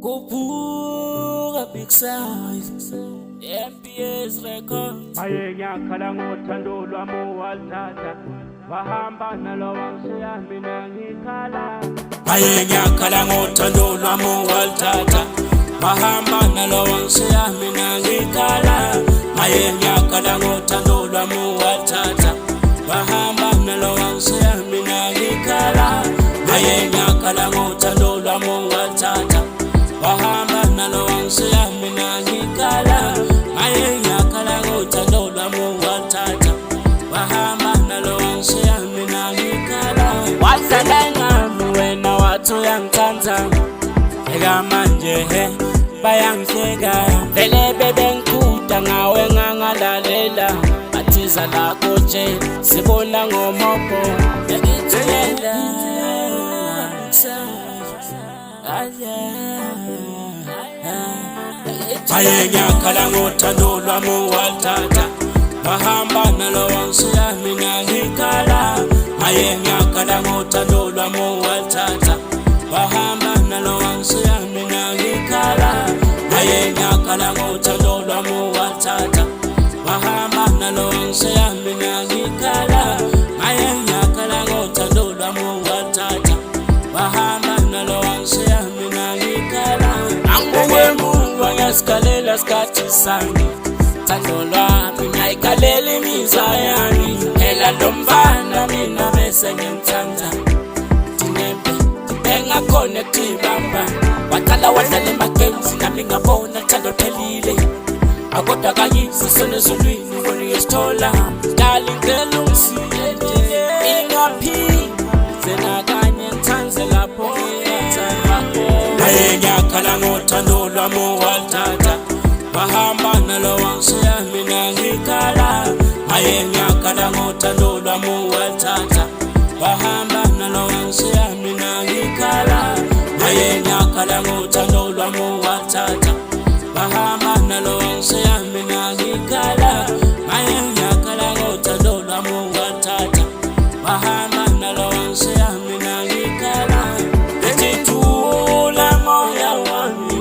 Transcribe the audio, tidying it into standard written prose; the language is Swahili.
Kupuka big size MPS records. Ayengakhala ngothando lwami waluthatha wahamba nalo wangishiyami ngikhala. Ayengakhala ngothando lwami waluthatha wahamba nalo wangishiyami ngikhala. Ayengakhala ngothando lwami waluthatha wahamba nalo wangishiyami ngikhala. Ayengakhala ngothando lwami waluthatha wahamba nalo wangishiyami ngikhala. Ayengakhala ngothando lwami waluthatha wahamba nalo wangishiyami ngikhala. Wadlala ngami wena wathi uyangithanda, eka manje bayangihleka. Vele bebengikhutha ngawe ngangalalela, bathiza lakho nje sibona ngomhogo. Ngikuthulela ayengakhala ngothando lwami waluthatha wahamba nalo wangishiyami ngikhala. Ayengakhala ngothando lwami waluthatha wahamba nalo wangishiyami ngikhala. Ayengakhala ngothando lwami waluthatha wahamba nalo wangishiyami ngikhala. Ayengakhala ngothando lwami waluthatha wahamba nalo wangishiyami ngikhala. Angikwemuva ngiyasikhalela isikhathi sami, thando lwami ngiyayikhalela imizwa yami. Phela lo mfana mina bese ngimthanda, Tinembe bengakhona ekutibamba. Wathala wadlala ema-games nami ngabona thando liphelile. Akodwa kayisi sona ezulwini wena uyesithola. Dali ngicela ungisiye ingaphi zena kanye ngithanze lapho ngingathanda khona. Ayengakhala ngothando lwami waluthatha wahamba nalo wangishiyami ngikhala. Ayengakhala ngothando lwami waluthatha wahamba nalo wangishiyami ngikhala. Ayengakhala ngothando lwami waluthatha wahamba nalo wangishiyami ngikhala. Ayengakhala ngothando lwami waluthatha wahamba nalo wangishiyami ngikhala. Ngithula moya wami